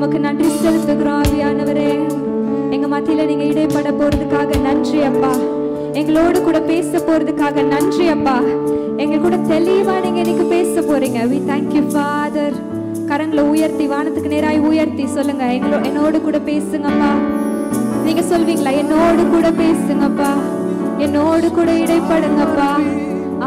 உமக்கு நன்றி செலுத்துகிறோம் ஆவியானவரே. எங்க மத்தியில நீங்க இடைப்பட போறதுக்காக நன்றி அப்பா. எங்களோடு கூட பேச போறதுக்காக நன்றி அப்பா. எங்க கூட தெளிவா நீங்க இன்னைக்கு பேச போறீங்க. We thank you Father. கரங்களை உயர்த்தி வானத்துக்கு நேராய் உயர்த்தி சொல்லுங்க, என்னோடு கூட பேசுங்கப்பா. நீங்க சொல்வீங்களா, என்னோடு கூட பேசுங்கப்பா, என்னோடு கூட இடைப்படுங்கப்பா.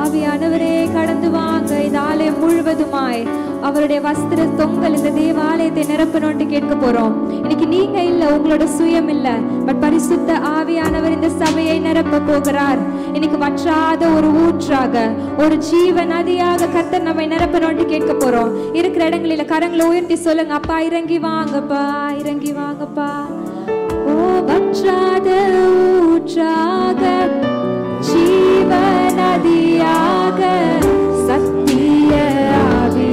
ஆவியானவரே கடந்து வாங்க. இந்த ஆலயம் முழுவதுமாய் அவருடைய வஸ்திர தொங்கல் இந்த தேவாலயத்தை நிரப்பணும்னு கேட்க போறோம். இன்னைக்கு நீங்க இல்ல, உங்களோட சுயம் இல்ல, பட் பரிசுத்த ஆவியானவர் இந்த சபையை நிரப்ப போகிறார். இன்னைக்கு வற்றாத ஒரு ஊற்றாக, ஒரு ஜீவ நதியாக கர்த்தர் நம்மை நிரப்பணும்னு கேட்க போறோம். இருக்கிற இடங்களில கரங்களை உயர்த்தி சொல்லுங்க, அப்பா இறங்கி வாங்கப்பா, இறங்கி வாங்கப்பா. ஓ வற்றாத ஊற்றாக, ஜீவ நதியாக, சத்திய ஆவி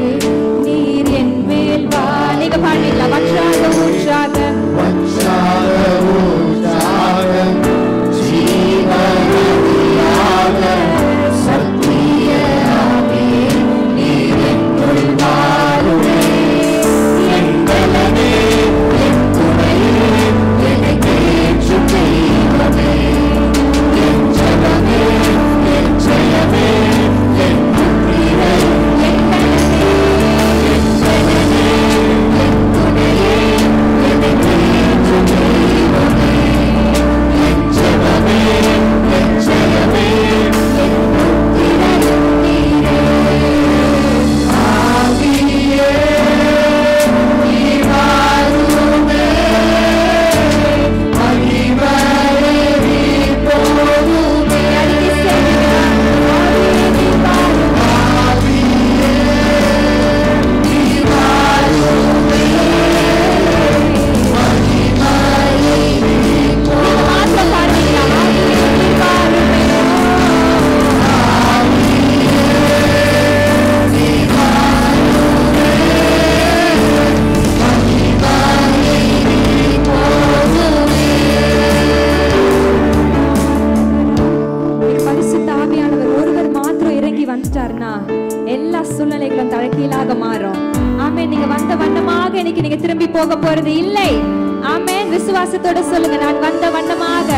நீர் என் மேல் வா. நீங்க பாடுவீங்களா? வற்றாத ஊற்றாக, வற்றாத ஊற்றாக, ஜீவ நதியாக, சத்திய ஆவி நீர் என் மேல் வாருமே. என் பலமே, என் துணையே, என்னை தேற்றும் தெய்வமே, என் ஜெபமே, என் ஜெயமே, என் முத்திரை, என் பலமே, என் பலமே, என் துணையே, என்னை தேற்றும் தெய்வமே, என் ஜெபமே, என் ஜெயமே, என் முத்திரை நீரே. ஆவியே நீர் வாருமே, மகிமையே நீர் போதுமே. அடிக்கடி சொல்லுங்க, ஆவியே நீர் வாருமே, ஆவியே நீர் வாருமே, மகிமையே நீர் போதுமே. நீங்க மாத்திரம் பாடுவீங்களா? ஆவியே நீர் வாருமே, பரிசுத்த ஆவியானவர் ஒருவர் மாத்திரம் இறங்கி வந்துட்டாருன்னா எல்லா சூழ்நிலைகளும் தலைகீழாக மாறும். ஆமென். நீங்க வந்த வண்ணமாக இன்னைக்கு நீங்க திரும்பி போக போறது இல்லை. ஆமென். விசுவாசத்தோட சொல்லுங்க, நான் வந்த வண்ணமாக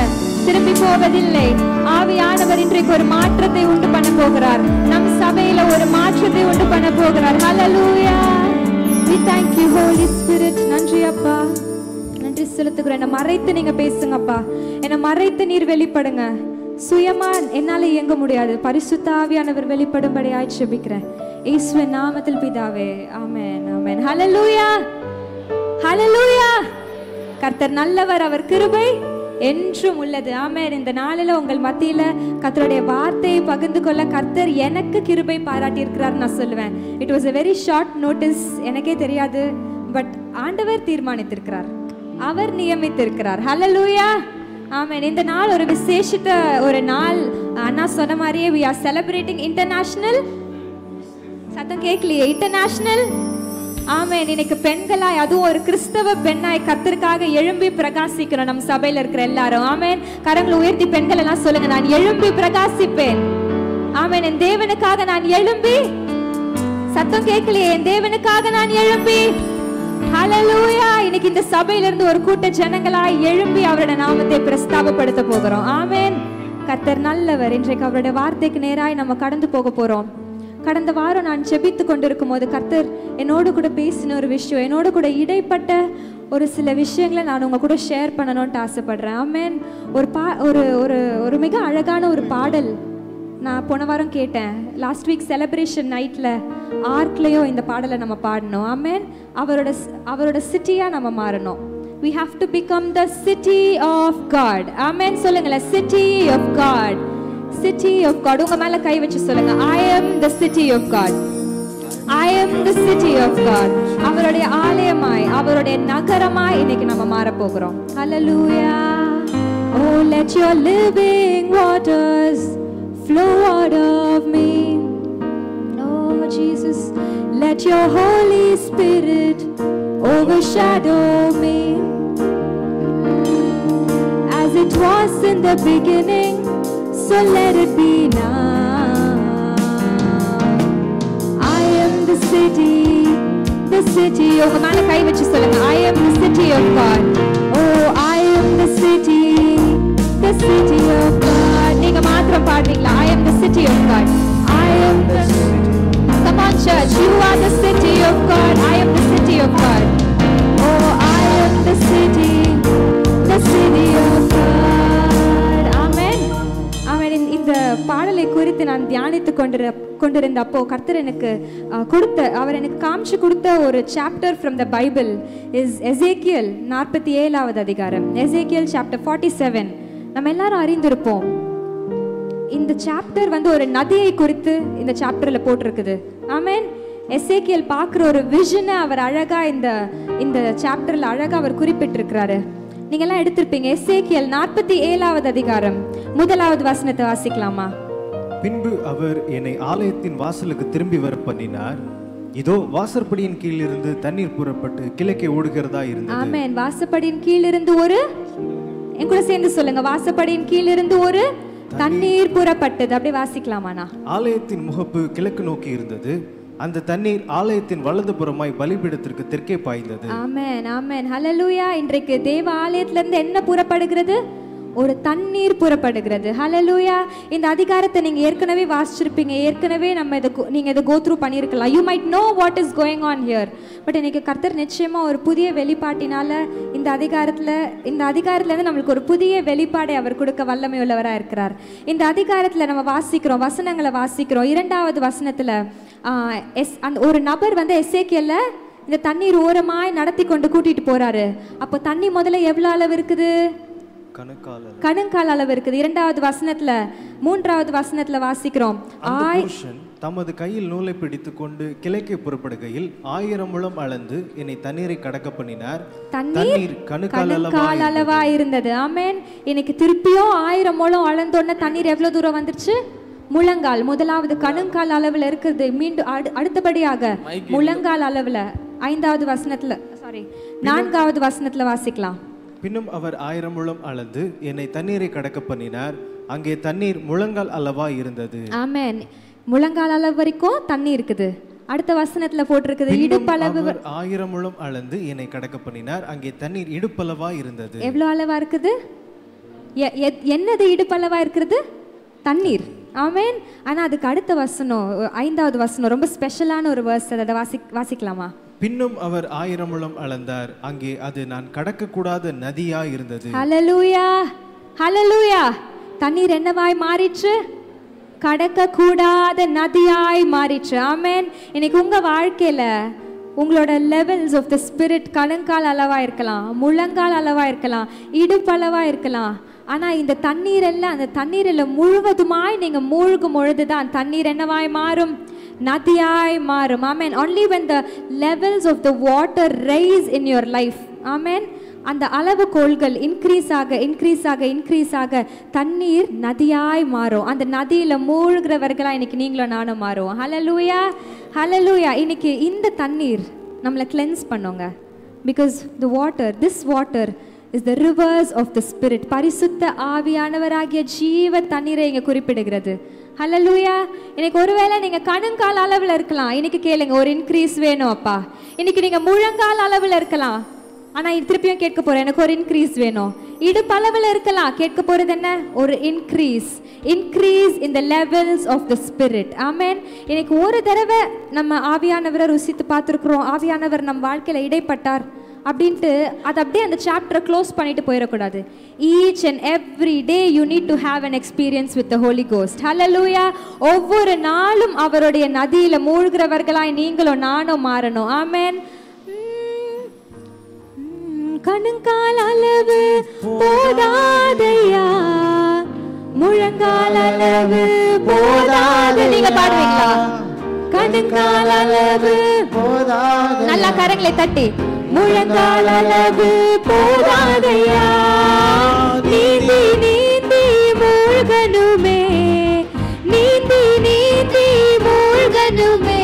திரும்பி போவதில்லை. ஆவியானவர் இன்றைக்கு ஒரு மாற்றத்தை உண்டு பண்ண போகிறார். நம் சபையில ஒரு மாற்றத்தை உண்டு பண்ண போகிறார். ஹல்லேலூயா. We thank you Holy Spirit. நன்றி அப்பா, நன்றி செலுத்துகிறேன். என்னை மறைத்து நீங்க பேசுங்கப்பா, என்னை மறைத்து நீர் வெளிப்படுங்க. சுயமா என்னால இயங்க முடியாது, பரிசுத்த ஆவியானவர் வெளிப்படும்படியாய் ஜெபிக்கிறேன் இயேசுவின் நாமத்தில் பிதாவே. ஆமென், ஆமென். ஹல்லேலூயா, ஹல்லேலூயா. கர்த்தர் நல்லவர், அவர் கிருபை என்றும் உள்ளது. ஆமென். இந்த நாளில உங்கள் மத்தியில கர்த்தருடைய வார்த்தையை பகிர்ந்து கொள்ள கர்த்தர் எனக்கு கிருபை பாராட்டி இருக்கிறார் நான் சொல்லுவேன். It was a very short notice, எனக்கே தெரியாது, பட் ஆண்டவர் தீர்மானித்திருக்கிறார், அவர் நியமித்திருக்கிறார். ஹல்லேலூயா, ஆமென். இந்த நாள் ஒரு விசேஷித்த ஒரு நாள். அண்ணா சொன்ன மாதிரியே we are celebrating international, சத்தம் கேட்கலையே, இன்டர்நேஷனல். ஆமென். இன்னைக்கு பெண்களாய், அதுவும் ஒரு கிறிஸ்தவ பெண்ணாய் கர்த்தருக்காக எழும்பி பிரகாசிக்கணும் நம் சபையில இருக்கிற எல்லாரும். ஆமென். கரங்களை உயர்த்தி பெண்கள் எல்லாம் சொல்லுங்க, நான் எழும்பி பிரகாசிப்பேன். ஆமென். என் தேவனுக்காக நான் எழும்பி, சத்தம் கேட்கலையே, என் தேவனுக்காக நான் எழும்பி. ஹல்லேலூயா. இன்னைக்கு இந்த சபையில இருந்து ஒரு கூட்ட ஜனங்களாய் எழும்பி அவருடைய நாமத்தை பிரஸ்தாபப்படுத்த போகிறோம். ஆமென். கர்த்தர் நல்லவர். இன்றைக்கு அவருடைய வார்த்தைக்கு நேராய் நம்ம கடந்து போக போறோம். கடந்த வாரம் நான் ஜெபித்து கொண்டிருக்கும் போது கர்த்தர் என்னோடு கூட பேசின ஒரு விஷயம், என்னோடு கூட இடைப்பட்ட ஒரு சில விஷயங்களை நான் உங்க கூட ஷேர் பண்ணணும்னு ஆசைப்படுறேன். ஆமென். ஒரு மிக அழகான ஒரு பாடல் நான் போன வாரம் கேட்டேன். லாஸ்ட் வீக் செலிப்ரேஷன் நைட்ல ஆர்க்லயோ இந்த பாடலை நம்ம பாடணும். ஆமென். அவரோட சிட்டியா நம்ம மாறணும். We have to become the city of God. ஆமென். சொல்லுங்களேன், city of God, city of God. உங்க மேல கை வச்சு சொல்லுங்க, I am the city of God, I am the city of God. அவருடைய ஆலயமாய், அவருடைய நகரமாய் இன்னைக்கு நம்ம மாற போகிறோம். Hallelujah. Oh, let your living waters flow out of me. Oh Jesus, let your Holy Spirit overshadow me. As it was in the beginning, so let it be now. I am the city, the city. உங்க மேல கை வச்சு சொல்லுங்க, I am church. You are the city of God. I am the city of God. Oh, I am the city of God. Amen. Amen. இந்த பாடலை குறித்து நான் தியானித்து கொண்டிருந்த அப்போ கர்த்தர் எனக்கு அவர் எனக்கு காமிச்சு கொடுத்த ஒரு chapter from the Bible is எசேக்கியல் 47வது அதிகாரம். எசேக்கியல் சாப்டர் 47. நம்ம எல்லாரும் அறிந்திருப்போம். இந்த சாப்டர் வந்து ஒரு நதியை குறித்து இந்த சாப்டர்ல போட்டிருக்குது. ஆமென். எசேக்கியல் பார்க்குற ஒரு விஷனை அவர் அழகா இந்த சாப்டர்ல அழகா அவர் குறிப்பிட்டிருக்கிறாரு. நீங்க எல்லாம் எடுத்திருப்பீங்க. எசேக்கியல் 47வது அதிகாரம் 1வது வசனத்தை வாசிக்கலாமா? பின்பு அவர் என்னை ஆலயத்தின் வாசலுக்கு திரும்பி வர பண்ணினார். இதோ வாசற்படியின் கீழ் இருந்து தண்ணீர் புறப்பட்டு கிழக்கே ஓடுகிறதா இருந்தது. ஆமென். வாசற்படியின் கீழ் இருந்து ஒரு, என் கூட சேர்ந்து சொல்லுங்க, வாசற்படியின் கீழ் இருந்து ஒரு தண்ணீர் புறப்பட்டது. அப்படியே வாசிக்கலாமாண்ணா? ஆலயத்தின் முகப்பு கிழக்கு நோக்கி இருந்தது. அந்த தண்ணீர் ஆலயத்தின் வலதுபுறமாய் பலிபீடத்திற்கு தெற்கே பாய்ந்தது. ஆமென். ஆமென். ஹல்லேலூயா. இன்றைக்கு தேவ ஆலயத்துல இருந்து என்ன புறப்படுகிறது? ஒரு தண்ணீர் புறப்படுகிறது. ஹல்லேலூயா. இந்த அதிகாரத்தை நீங்க ஏற்கனவே வாசிச்சிருப்பீங்க. ஏற்கனவே நீங்க இதை கோ த்ரூ பண்ணியிருக்கலாம். You might know what is going on here. But இன்னைக்கு கர்த்தர் நிச்சயமா ஒரு புதிய வெளிப்பாட்டினால இந்த அதிகாரத்துல இருந்து நம்மளுக்கு ஒரு புதிய வெளிப்பாடை அவர் கொடுக்க வல்லமை உள்ளவராக இருக்கிறார். இந்த அதிகாரத்துல நம்ம வாசிக்கிறோம், வசனங்களை வாசிக்கிறோம். 2வது வசனத்துல அந்த ஒரு நபர் வந்து எசேக்கியல்ல இந்த தண்ணீர் ஓரமாய் நடத்தி கொண்டு கூட்டிட்டு போறாரு. அப்போ தண்ணி முதல்ல எவ்வளவு அளவு இருக்குது? கணுங்கால் அளவு இருக்குது. 2வது வசனத்துல 3வது வசனத்துல வாசிக்கிறோம். தமது கையில் நூலை பிடித்துக் கொண்டு கிழக்கே புறப்படுகையில் 1000 முழம் அளந்து என்னை தண்ணீரை கடக்க பண்ணினார். தண்ணீர் கணுக்கால் அளவா இருந்தது. ஆமென். இன்னைக்கு திருப்பியும் 1000 முழம் அளந்தோன்ன தண்ணீர் எவ்வளவு தூரம் வந்துருச்சு? முழங்கால். முதலாவது கணுங்கால் அளவுல இருக்குது. மீண்டும் அடுத்தபடியாக முழங்கால் அளவுல 5வது வசனத்துல 4வது வசனத்துல வாசிக்கலாம். பின்னும் அவர் 1000 முழம் அளந்து என்னை தண்ணீரை கடக்க பண்ணினார். அங்கே தண்ணீர் முழங்கால் அளவா இருந்தது. ஆமென். முழங்கால் அளவு வரைக்கும் தண்ணி இருக்குது. அடுத்த வசனத்துல போட்டிருக்குது இடுப்பளவு. 1000 முழம் அளந்து என்னை கடக்க பண்ணினார். அங்கே தண்ணீர் இடுப்பளவா இருந்தது. எவ்வளவு அளவா இருக்குது? என்னது இடுப்பளவா இருக்கிறது? தண்ணீர். ஆமென். ஆனா அதுக்கு அடுத்த வசனம் 5வது வசனம் ரொம்ப ஸ்பெஷலான ஒரு வேர்ஸ். அதை வாசிக்கலாமா? பின்னும் அவர் 1000 முழம் அளந்தார். அங்கே அது நான் கடக்க கூடாத நதியா இருந்தது. ஹல்லேலூயா. ஹல்லேலூயா. தண்ணீர் என்னவாய் மாறிற்று? கடக்க கூடாத நதியாய் மாறிற்று. ஆமென். இன்னைக்கு உங்க வாழ்க்கையில உங்களோட லெவல்ஸ் ஆஃப் த ஸ்பிரிட் கணுங்கால் அளவா இருக்கலாம், முழங்கால் அளவா இருக்கலாம், இடுப்பளவா இருக்கலாம். ஆனா இந்த தண்ணீர் எல்லாம், அந்த தண்ணீரில் முழுவதுமாய் நீங்க மூழ்கும் பொழுதுதான் தண்ணீர் என்னவாய் மாறும்? நதியாய் மாறும். ஆமென். only when the levels of the water rise in your life, ஆமென், அந்த அளவுகோல்கள் இன்க்ரீஸ் ஆக தண்ணீர் நதியாய் மாறும். அந்த நதியில மூழ்கிறவர்களா இன்னைக்கு நீங்களும் நானும் மாறும். ஹல்லேலூயா. ஹல்லேலூயா. இன்னைக்கு இந்த தண்ணீர் நம்மளை கிளென்ஸ் பண்ணுங்க. Because this water is the rivers of the spirit. பரிசுத்த ஆவியானவராகிய ஜீவ தண்ணீரை இங்க குறிப்பிடுகிறது. ஹல்லேலூயா. இன்னைக்கு ஒருவேளை நீங்க கணுங்கால் அளவுல இருக்கலாம். இன்னைக்கு கேளுங்க, ஒரு இன்க்ரீஸ் வேணும் அப்பா. இன்னைக்கு நீங்க முழங்கால் அளவுல இருக்கலாம். ஆனா திருப்பியும் கேட்க போறேன், எனக்கு ஒரு இன்க்ரீஸ் வேணும். இடுப்பளவுல இருக்கலாம். கேட்க போறது என்ன? ஒரு increase in the levels of the spirit. ஆமென். இன்னைக்கு ஒரு தடவை நம்ம ஆவியானவரை ருசித்து பார்த்துருக்குறோம், ஆவியானவர் நம் வாழ்க்கையில இடைப்பட்டார் அப்படின்ட்டு அது அப்படியே அந்த சாப்டரை க்ளோஸ் பண்ணிட்டு போயிடக்கூடாது. Each and every day you need to have an experience with the Holy Ghost. Hallelujah. ஒவ்வொரு நாளும் அவருடைய நதியில மூழ்கிறவர்களாய் நீங்களும் நானும் மாறணும். ஆமென். கணுங்கால் அளவு போதாதையா, முழங்கால் அளவு போதாது. நீங்க பாடுவீங்களா? கணுங்கால் அளவு போதாது. நல்லா கரங்களை தட்டி. முழங்கால் அளவு போதாதையா, நீந்தி நீந்தி மூழ்கணுமே, நீந்தி நீந்தி மூழ்கணுமே,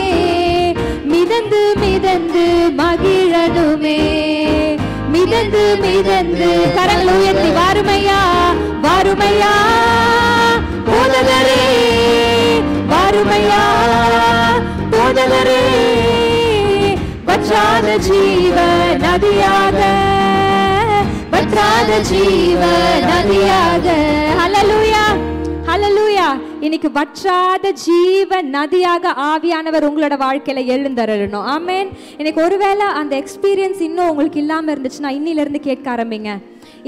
மிதந்து மிதந்து மகிழணுமே, மிதந்து மிதந்து. கரங்களை உயர்த்தி வாருமையா, வாருமையா போதகரே, வாருமையா போதகரே, வற்றாத ஜீவ நதியாக, வற்றாத ஜீவ நதியாக. ஹல்லேலூயா. ஹல்லேலூயா. இன்னைக்கு வற்றாத ஜீவ நதியாக ஆவியானவர் உங்களோட வாழ்க்கையில எழுந்தருளணும். ஆமென். இன்னைக்கு ஒருவேளை அந்த எக்ஸ்பீரியன்ஸ் இன்னும் உங்களுக்கு இல்லாம இருந்துச்சுன்னா இன்னிலிருந்து கேட்க ஆரம்பிங்க.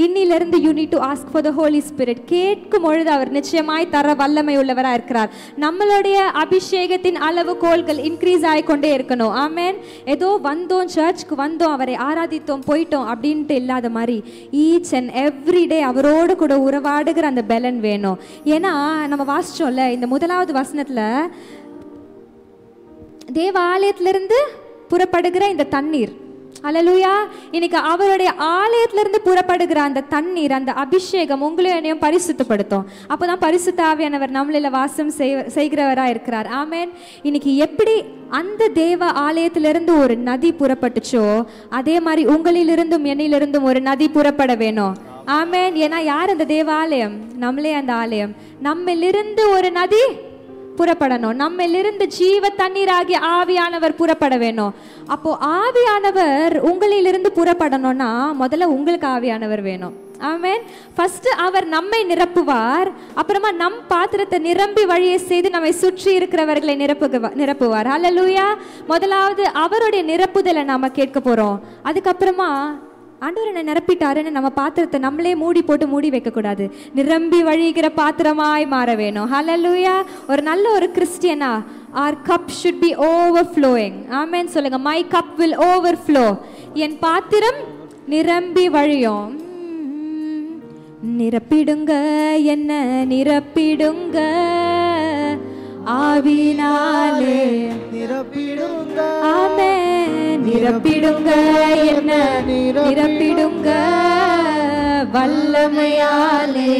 இன்னிலிருந்து you need to ask for the Holy Spirit. கேட்கும் பொழுது அவர் நிச்சயமாய் தர வல்லமை உள்ளவராக இருக்கிறார். நம்மளுடைய அபிஷேகத்தின் அளவுகோல்கள் இன்க்ரீஸ் ஆகிக்கொண்டே இருக்கணும். ஆமென். ஏதோ வந்தோம், சர்ச்சுக்கு வந்தோம், அவரை ஆராதித்தோம், போயிட்டோம் அப்படின்ட்டு இல்லாத மாதிரி ஈச் அண்ட் எவ்ரி டே அவரோடு கூட உறவாடுகிற அந்த பலன் வேணும். ஏன்னா நம்ம வாசிச்சோம்ல இந்த முதலாவது வசனத்துல தேவ ஆலயத்திலிருந்து புறப்படுகிற இந்த தண்ணீர், அல்லேலூயா, இன்னைக்கு அவருடைய ஆலயத்திலிருந்து புறப்படுகிற அந்த தண்ணீர், அந்த அபிஷேகம் உங்களையும் என்னையும் பரிசுத்தப்படுத்தும். அப்போதான் பரிசுத்த ஆவியானவர் நம்மளில வாசம் செய்கிறவராக இருக்கிறார். ஆமென். இன்னைக்கு எப்படி அந்த தேவ ஆலயத்திலிருந்து ஒரு நதி புறப்பட்டுச்சோ அதே மாதிரி உங்களிலிருந்தும் என்னிலிருந்தும் ஒரு நதி புறப்பட வேணும். ஆமென். ஏன்னா யார் அந்த தேவ ஆலயம்? நம்மளே அந்த ஆலயம். நம்மிலிருந்து ஒரு நதி புறப்படணும். நம்மிலிருந்து ஜீவ தண்ணீராகிய ஆவியானவர் புறப்பட வேணும். அப்போ ஆவியானவர் உங்களிலிருந்து புறப்படணும்னா முதல்ல உங்களுக்கு ஆவியானவர் வேணும். ஆமென். ஃபர்ஸ்ட் அவர் நம்மை நிரப்புவார், அப்புறமா நம் பாத்திரத்தை நிரம்பி வழியை செய்து நம்மை சுற்றி இருக்கிறவர்களை நிரப்புவார். ஹல்லேலூயா. முதலாவது அவருடைய நிரப்புதலை நாம கேட்க போறோம். அதுக்கப்புறமா ஆண்டவர் என்ன நிரப்பிட்டாருன்னு நம்ம பாத்திரத்தை நம்மளே மூடி போட்டு மூடி வைக்க கூடாது. நிரம்பி வழிகிற பாத்திரமாய் மாற வேணும். ஹல்லேலூயா. ஒரு நல்ல ஒரு கிறிஸ்டியனா our cup should be overflowing. ஆமென். சொல்லுங்க, my cup will overflow. என் பாத்திரம் நிரம்பி வழியும். நிரப்பிடுங்க, என்ன நிரப்பிடுங்க, ஆவினாலே நிரப்பிடுங்க. ஆமென். நிரப்பிடுங்க, என்ன நிரப்பிடுங்க, வல்லமையாலே.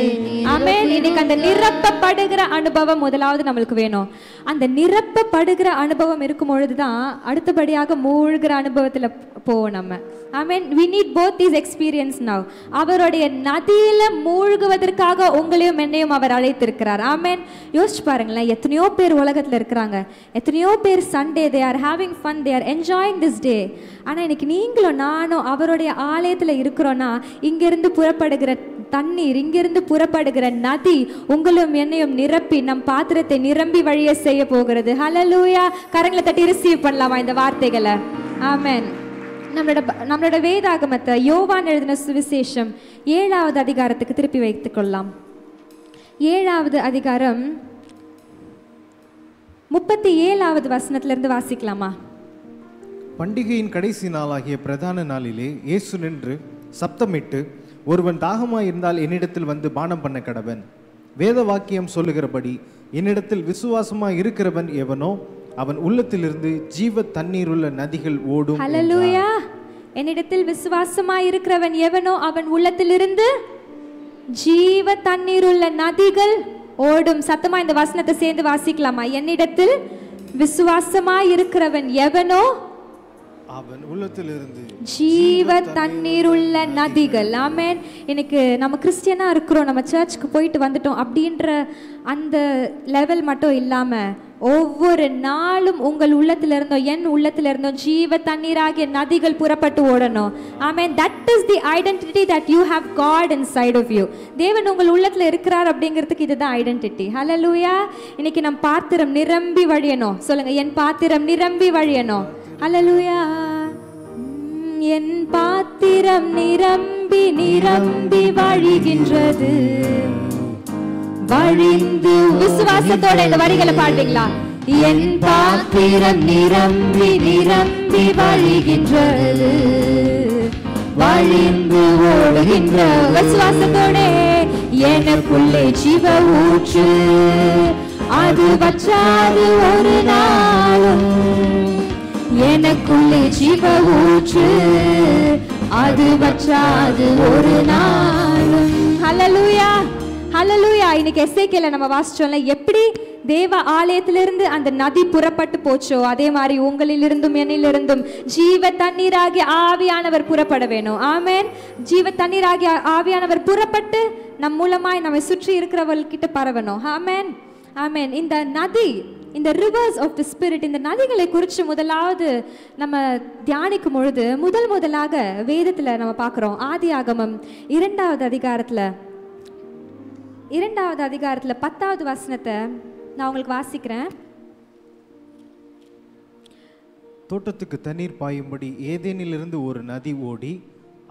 ஆமென். இன்னைக்கு அந்த நிரப்பப்படுகிற அனுபவம் முதலாவது நம்மளுக்கு வேணும். அந்த நிரப்பப்படுகிற அனுபவம் இருக்கும் பொழுதுதான் அடுத்தபடியாக மூழ்கிற அனுபவத்துல போவோம் நம்ம. ஆமென். we need both these experience now. அவருடைய நதியில மூழ்குவதற்காக உங்களையும் என்னையும் அவர் அழைத்திருக்கிறார். ஆமென். யோசிச்சு பாருங்களேன், எத்தனையோ பேர் உலகத்துல இருக்கிறாங்க, எத்தனையோ பேர் Sunday they are having fun, they are enjoying this day. ஆனா இன்னைக்கு நீங்களும் நானும் அவருடைய ஆலயத்துல இருக்கிறோம்னா இங்கிருந்து புறப்படுகிற தண்ணீர், இங்கிருந்து புறப்படுகிற நதி உங்களும் என்னையும் நிரப்பி நம் பாத்திரத்தை நிரம்பி வழிய செய்ய போகிறது. ஹல்லேலூயா. கரங்களை தட்டி ரிசீவ் பண்ணலாமா இந்த வார்த்தைகளை? ஆமென். நம்மளோட வேதாகமத்தை யோவான் எழுதின சுவிசேஷம் 7வது அதிகாரத்துக்கு திருப்பி வைத்துக் கொள்ளலாம். 7வது அதிகாரம் 37வது வசனத்திலிருந்து வாசிக்கலாமா? பண்டிகையின் கடைசி நாளாகிய பிரதான நாளிலே இயேசு நின்று சப்தமிட்டு, ஒருவன் தாகமாயிருந்தால் என்னிடத்தில் வந்து பானம் பண்ண கடவன். வேத வாக்கியம் சொல்லுகிறபடி என்னிடத்தில் விசுவாசமாய் இருக்கிறவன் எவனோ அவன் உள்ளத்திலிருந்து ஜீவ தண்ணீருள்ள நதிகள் ஓடும். ஹல்லேலூயா. என்னிடத்தில் விசுவாசமாய் இருக்கிறவன் எவனோ அவன் உள்ளத்திலிருந்து ஜீவ தண்ணீருள்ள நதிகள் ஓடும். சத்தமா இந்த வசனத்தை சேர்ந்து வாசிக்கலாமா? என்னிடத்தில் விசுவாசமாய் இருக்கிறவன் எவனோ அவன் உள்ளத்திலிருந்து ஜீவ தண்ணீருள்ள நதிகள். ஆமென். இன்னைக்கு நம்ம கிறிஸ்டியனா இருக்கிறோம், நம்ம சர்ச்சுக்கு போயிட்டு வந்துட்டோம் அப்படின்ற அந்த லெவல் மட்டும் இல்லாம ஒவ்வொரு நாளும் உங்கள் உள்ளத்துல இருந்தோ என் உள்ளத்துல இருந்தோ ஜீவ தண்ணீராகிய நதிகள் புறப்பட்டு ஓடணும். Amen. That is the identity that you have got inside of you. தேவன் உங்கள் உள்ளத்துல இருக்கிறார் அப்படிங்கிறதுக்கு இதுதான் ஐடென்டிட்டி. ஹல்லேலூயா. இன்னைக்கு நம் பாத்திரம் நிரம்பி வழியணும். சொல்லுங்க, என் பாத்திரம் நிரம்பி வழியணும். ஹல்லேலூயா. என் பாத்திரம் நிரம்பி நிரம்பி வழிகின்றது. வழிந்து விசுவாசத்தோட இந்த வரிகளை பாடுவீங்களா? என் பாத்திரம் நிரம்பி நிரம்பி வழிகின்றது, வழிந்து ஓடுகின்ற விசுவாசத்தோட எனக்குள்ளே ஜீவ ஊற்று, அது வற்றாது ஒரு நாளும். எனக்குள்ளே ஜீவ ஊற்று, அது வற்றாது ஒரு நாளும். ஹல்லேலூயா. ஹல்லேலூயா. இன்னைக்கு எசேக்கியேல நம்ம வாசிச்சோம்ல, எப்படி தேவ ஆலயத்திலிருந்து அந்த நதி புறப்பட்டு போச்சோ அதே மாதிரி உங்களிலிருந்தும் என்னிலிருந்தும் ஜீவ தண்ணீராகிய ஆவியானவர் புறப்பட வேணும். ஆமென். ஜீவ தண்ணீராகிய ஆவியானவர் புறப்பட்டு நம் மூலமாய் நம்மை சுற்றி இருக்கிறவர்கிட்ட பரவணும். ஆமென். ஆமென். இந்த நதி, இந்த ரிவர்ஸ் ஆஃப் தி ஸ்பிரிட், இந்த நதிகளை குறித்து முதலாவது நம்ம தியானிக்கும் பொழுது முதலாக வேதத்தில் நம்ம பார்க்குறோம். ஆதியாகமம் 2வது அதிகாரத்தில் 2வது அதிகாரத்தில் 10வது வசனத்தை நான் உங்களுக்கு வாசிக்கிறேன். தோட்டத்துக்கு தண்ணீர் பாயும்படி ஏதேனிலிருந்து ஒரு நதி ஓடி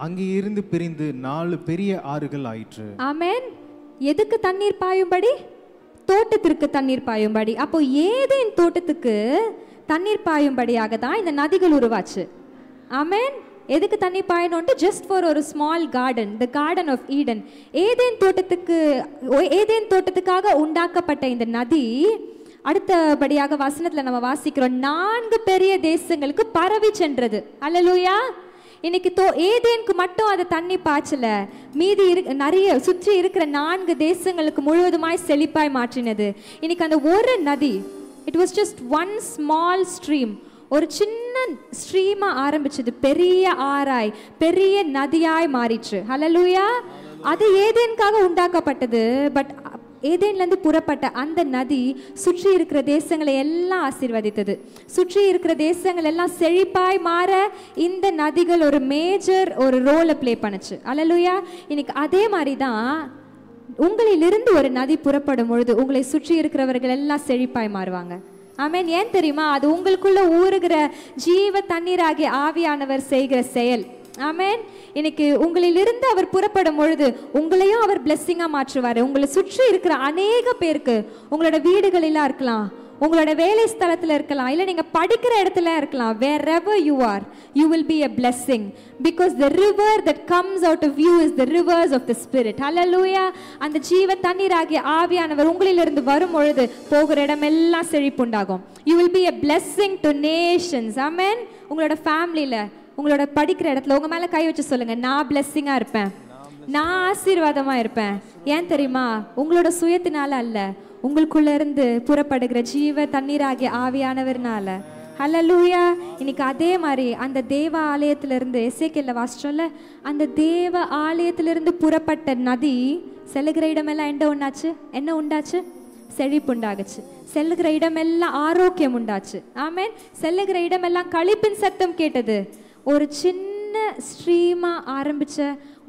அங்கே இருந்து பிரிந்து 4 பெரிய ஆறுகள் ஆயிற்று. ஆமென். எதுக்கு தண்ணீர் பாயும்படி? தோட்டத்திற்கு தண்ணீர் பாயும்படி. அப்போ ஏதேன் தோட்டத்துக்கு தண்ணீர் பாயும்படியாக தான் இந்த நதிகள் உருவாச்சு. ஆமென். எதுக்கு தண்ணி பாயணும்ட்டு? ஜஸ்ட் ஃபார் ஒரு small garden, the garden of Eden. ஏதேன் தோட்டத்துக்காக உண்டாக்கப்பட்ட இந்த நதி அடுத்தபடியாக வசனத்துல நம்ம வாசிக்கிறோம், 4 பெரிய தேசங்களுக்கு பரவி சென்றது. அல்லேலூயா. இன்னைக்கு ஏதேனுக்கு மட்டும் அதை தண்ணி பாய்ச்சல, மீதி நிறைய சுற்றி இருக்கிற 4 தேசங்களுக்கு முழுவதுமாய் செழிப்பாய் மாற்றினது. இன்னைக்கு அந்த ஒரு நதி, it was just one small stream, ஒரு சின்ன ஸ்ட்ரீமா ஆரம்பிச்சது, பெரிய ஆறாய் பெரிய நதியாய் மாறிச்சு. ஹல்லேலூயா. அது ஏதேனுக்காக உண்டாக்கப்பட்டது. பட் ஏதேன்லேருந்து புறப்பட்ட அந்த நதி சுற்றி இருக்கிற தேசங்களை எல்லாம் ஆசீர்வதித்தது. சுற்றி இருக்கிற தேசங்கள் எல்லாம் செழிப்பாய் மாற இந்த நதிகள் ஒரு மேஜர் ஒரு ரோலை ப்ளே பண்ணுச்சு. அல்லேலூயா. இன்னைக்கு அதே மாதிரி தான் உங்களிலிருந்து ஒரு நதி புறப்படும் பொழுது உங்களை சுற்றி இருக்கிறவர்கள் எல்லாம் செழிப்பாய் மாறுவாங்க. ஆமென். ஏன் தெரியுமா? அது உங்களுக்குள்ள ஊறுகிற ஜீவ தண்ணீராகிய ஆவியானவர் செய்கிற செயல். ஆமென். இன்னைக்கு உங்களிலிருந்து அவர் புறப்படும் பொழுது உங்களையும் அவர் பிளெஸ்ஸிங்கா மாற்றுவார். உங்களை சுற்றி இருக்கிற அநேக பேருக்கு, உங்களோட வீடுகளிலாம் இருக்கலாம், உங்களோட வேலை ஸ்தலத்தில் இருக்கலாம், இல்லை நீங்கள் படிக்கிற இடத்துல இருக்கலாம், wherever you are, you will be a blessing because the river that comes out of you is the rivers of the spirit. Hallelujah. அந்த ஜீவ தண்ணீராகிய ஆவியானவர் உங்களிலிருந்து வரும் பொழுது போகிற இடமெல்லாம் செழிப்புண்டாகும். You will be a blessing to nations. Amen. உங்களோட ஃபேமிலியில், உங்களோட படிக்கிற இடத்துல உங்க மேல கை வச்சு சொல்லுங்க, நான் பிளெஸ்ஸிங்கா இருப்பேன், நான் ஆசீர்வாதமா இருப்பேன். ஏன் தெரியுமா? உங்களோட சுயத்தினால அல்ல, உங்களுக்குள்ள இருந்து புறப்படுகிற ஜீவ தண்ணீராகிய ஆவியானவர்னால. ஹல்லேலூயா. இன்னைக்கு அதே மாதிரி அந்த தேவ ஆலயத்திலிருந்து எசேக்கியேல்ல வாசிச்சோம்ல, அந்த தேவ ஆலயத்திலிருந்து புறப்பட்ட நதி செல்லுகிற இடமெல்லாம் என்ன உண்டாச்சு? செழிப்பு உண்டாகுச்சு. செல்லுகிற இடமெல்லாம் ஆரோக்கியம் உண்டாச்சு. ஆமென். செல்லுகிற இடமெல்லாம் களிப்பின் சத்தம் கேட்டது. ஒரு சின்ன ஸ்ட்ரீமா ஆரம்பிச்ச,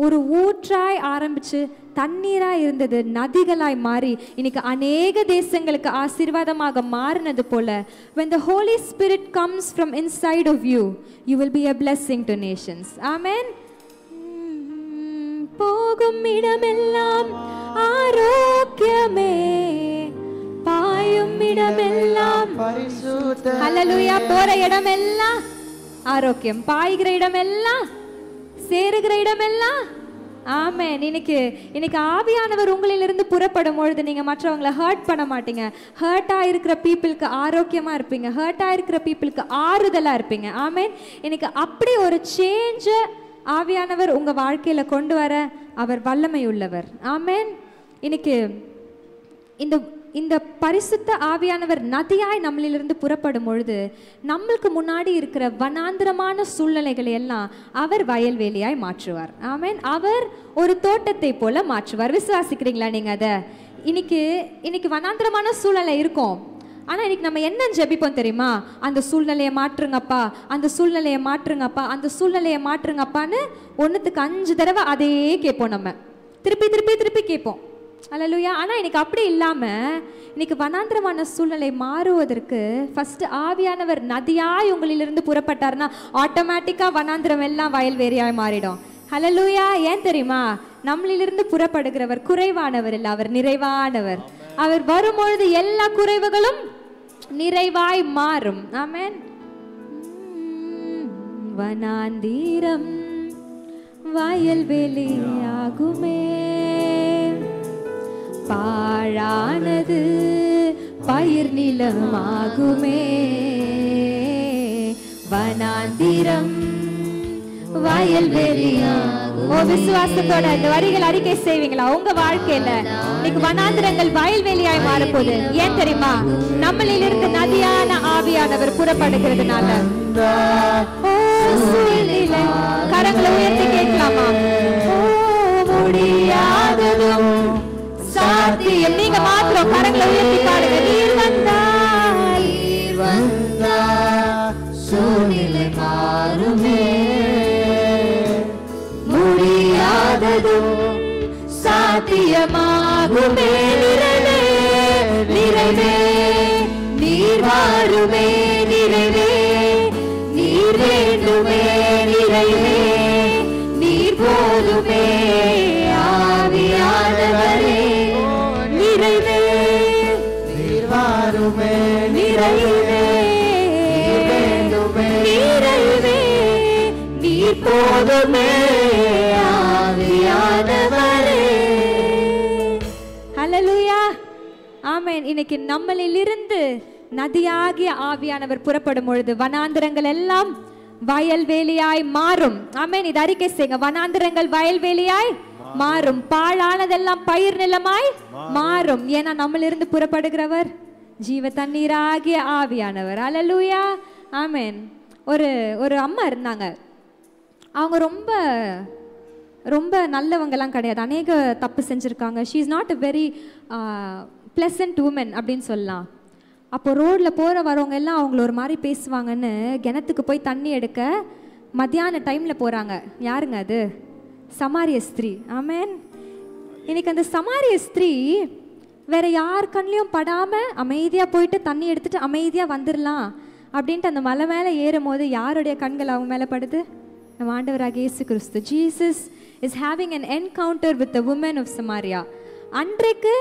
ஒரு ஊற்றாய் ஆரம்பிச்சு தண்ணீராய் இருந்தது நதிகளாய் மாறி இன்னைக்கு அநேக தேசங்களுக்கு ஆசீர்வாதமாக மாறினது போல, when the Holy Spirit comes from inside of you, you will be a blessing to nations. Amen. போகும் இடமெல்லாம் ஆரோக்கியமே, பாயும் இடமெல்லாம் பரிசுத்தம். ஹல்லேலூயா. போற இடமெல்லாம் ஆரோக்கியம், பாய்கிற இடமெல்லாம், சேருகிற இடமெல்லாம். ஆமென். இன்னைக்கு ஆவியானவர் உங்களிலிருந்து புறப்படும் பொழுது நீங்க மற்றவங்களை ஹர்ட் பண்ண மாட்டீங்க. ஹர்ட்டா இருக்கிற பீப்புளுக்கு ஆரோக்கியமா இருப்பீங்க, ஹர்ட்டா இருக்கிற பீப்புளுக்கு ஆறுதலா இருப்பீங்க. ஆமென். இன்னைக்கு அப்படி ஒரு சேஞ்ச ஆவியானவர் உங்க வாழ்க்கையில கொண்டு வர அவர் வல்லமை உள்ளவர். ஆமென். இன்னைக்கு இந்த பரிசுத்த ஆவியானவர் நதியாய் நம்மளிலிருந்து புறப்படும் பொழுது நம்மளுக்கு முன்னாடி இருக்கிற வனாந்திரமான சூழ்நிலைகளை எல்லாம் அவர் வயல்வெளியாய் மாற்றுவார். ஆமென். அவர் ஒரு தோட்டத்தை போல மாற்றுவார். விசுவாசிக்கிறீங்களா நீங்க அதை? இன்னைக்கு வனாந்திரமான சூழ்நிலை இருக்கும். ஆனால் இன்னைக்கு நம்ம என்ன ஜெபிப்போம் தெரியுமா? அந்த சூழ்நிலையை மாற்றுங்கப்பா, அந்த சூழ்நிலையை மாற்றுங்கப்பா, அந்த சூழ்நிலையை மாற்றுங்கப்பான்னு 1க்கு 5 தடவை அதே கேட்போம். நம்ம திருப்பி திருப்பி திருப்பி கேட்போம். அல்லேலூயா. ஆனால் இன்னைக்கு அப்படி இல்லாமல் இன்னைக்கு வனாந்திரமான சூழ்நிலை மாறுவதற்கு ஃபர்ஸ்ட் ஆவியானவர் நதியாய் உங்களிலிருந்து புறப்பட்டார்னா ஆட்டோமேட்டிக்காக வனாந்திரம் எல்லாம் வயல்வெளியாய் மாறிடும். அல்லேலூயா. ஏன் தெரியுமா? நம்மளிலிருந்து புறப்படுகிறவர் குறைவானவர் இல்லை, அவர் நிறைவானவர். அவர் வரும்பொழுது எல்லா குறைவுகளும் நிறைவாய் மாறும். ஆமென். வனாந்திரம் வயல்வெளியாகுமே, பாழானது பயிர் நிலமாகுமே. வனாந்திரம் வயல்வெளியாகுமே. விசுவாசத்தோட இந்த வரிகள் அறிக்கை செய்வீங்களா? உங்க வாழ்க்கையில இன்னைக்கு வனாந்திரங்கள் வயல்வெளியாய் மாறப்போகுது. ஏன் தெரியுமா? நம்மளிலிருந்து நதியான ஆவியானவர் புறப்படுகிறதுனால. கரங்களை உயர்த்தி கேட்கலாமா? முடியாததும் சாத்தியம். நீங்க மாத்திரம் கரங்களை உயர்த்தி பாடுங்க. நீர் வந்தால் சூழ்நிலை மாறுமே, முடியாததும் சாத்தியமாகுமே நிறைவே நிறைவே நீர் வாருமே நிறைவே நீர் வேண்டுமே நிறைவே நீர் போதுமே ஆவியானவரே நிறைவே நீர் வாருமே நிறைவே நீர் வேண்டுமே நிறைவே நீர் போதுமே ஆவியானவரே. ஹல்லேலூயா ஆமென். இன்னைக்கு நம்மளிலிருந்து நதியாகிய ஆவியானவர் புறப்படும் பொழுது வனாந்திரங்கள் எல்லாம் வயல்வெளியாய் மாறும். ஆமென். இது அறிக்கை செய்யுங்க. வனாந்திரங்கள் வயல்வெளியாய் மாறும், பாழானதெல்லாம் பயிர் நிலமாய் மாறும். ஏன்னா நம்மளிருந்து புறப்படுகிறவர் ஜீவ தண்ணீராகிய ஆவியானவர். ஹல்லேலூயா ஆமென். ஒரு அம்மா இருந்தாங்க. அவங்க ரொம்ப ரொம்ப நல்லவங்கலாம் கிடையாது, அநேக தப்பு செஞ்சுருக்காங்க. She is not a very pleasant woman அப்படின்னு சொல்லலாம். அப்போ ரோட்டில் போகிற வரவங்க எல்லாம் அவங்கள ஒரு மாதிரி பேசுவாங்கன்னு கிணத்துக்கு போய் தண்ணி எடுக்க மத்தியான டைமில் போகிறாங்க. யாருங்க அது? சமாரிய ஸ்திரீ. ஆமென். இன்னைக்கு அந்த சமாரிய ஸ்திரீ வேற யார் கண்ணிலையும் படாமல் அமைதியாக போயிட்டு தண்ணி எடுத்துட்டு அமைதியாக வந்துடலாம் அப்படின்ட்டு அந்த மலை மேலே ஏறும் போது யாருடைய கண்கள் அவங்க மேலே படுது? நம்ம ஆண்டவராக இயேசு கிறிஸ்து. Jesus is having an encounter with the woman of Samaria. அன்றைக்கு